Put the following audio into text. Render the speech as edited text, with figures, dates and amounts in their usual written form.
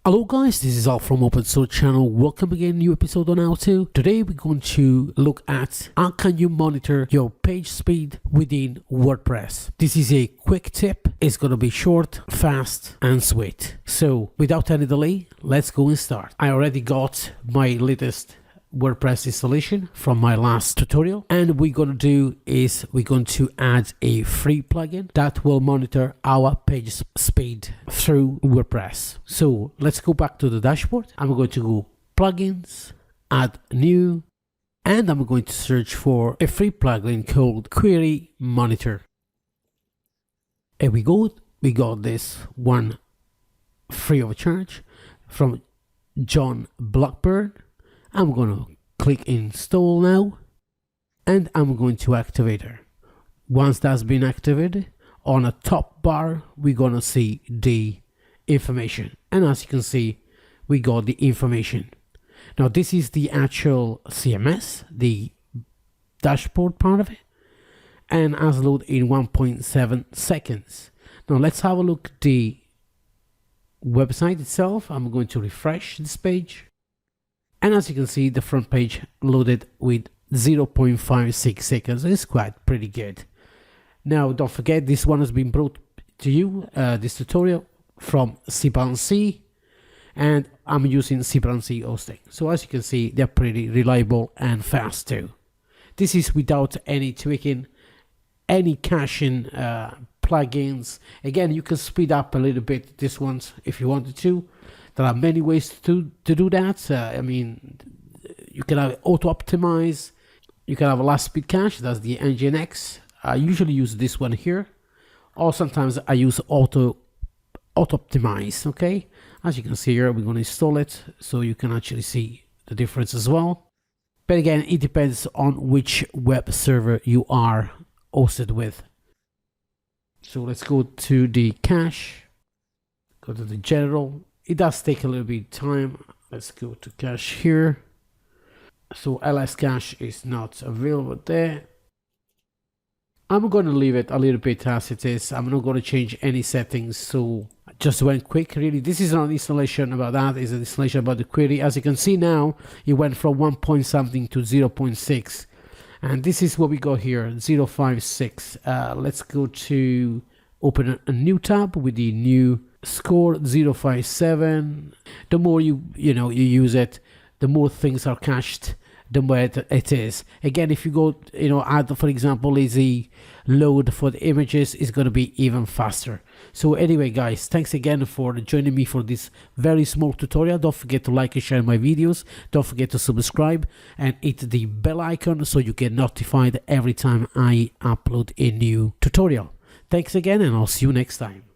Hello guys, this is Al from Open Source Channel. Welcome again, new episode on how to. Today we're going to look at how can you monitor your page speed within WordPress. This is a quick tip. It's going to be short, fast and sweet. So without any delay, let's go and start. I already got my latest WordPress installation from my last tutorial, and we're going to do is we're going to add a free plugin that will monitor our page speed through WordPress. So let's go back to the dashboard. I'm going to go plugins, add new, and I'm going to search for a free plugin called Query Monitor. Here we go. We got this one free of charge from John Blackburn. I'm going to click install now, and I'm going to activate it. Once that's been activated, on the top bar we're going to see the information, and as you can see, we got the information. Now this is the actual CMS, the dashboard part of it, and has loaded in 1.7 seconds. Now let's have a look at the website itself. I'm going to refresh this page. And as you can see, the front page loaded with 0.56 seconds. It's quite pretty good. Now, don't forget, this one has been brought to you, this tutorial, from cPanC, and I'm using cPanC hosting. So as you can see, they're pretty reliable and fast too. This is without any tweaking, any caching plugins. Again, you can speed up a little bit this ones if you wanted to. There are many ways to do that. I mean, you can have auto-optimize, you can have a last speed cache, that's the Nginx. I usually use this one here, or sometimes I use auto-optimize, okay? As you can see here, we're going to install it so you can actually see the difference as well. But again, it depends on which web server you are hosted with. So let's go to the cache, go to the general. It does take a little bit of time. Let's go to cache here. So ls cache is not available there. I'm going to leave it a little bit as it is. I'm not going to change any settings. So just went quick, really. This is not an installation about that. It's an installation about the query. As you can see now, it went from 1 point something to 0.6. And this is what we got here, 0.56. Let's go to open a new tab with the new score 0.57. The more you use it, the more things are cached, the more it is. Again, if you go add, for example, easy load for the images, is going to be even faster. So anyway guys, thanks again for joining me for this very small tutorial. Don't forget to like and share my videos. Don't forget to subscribe and hit the bell icon so you get notified every time I upload a new tutorial. Thanks again, and I'll see you next time.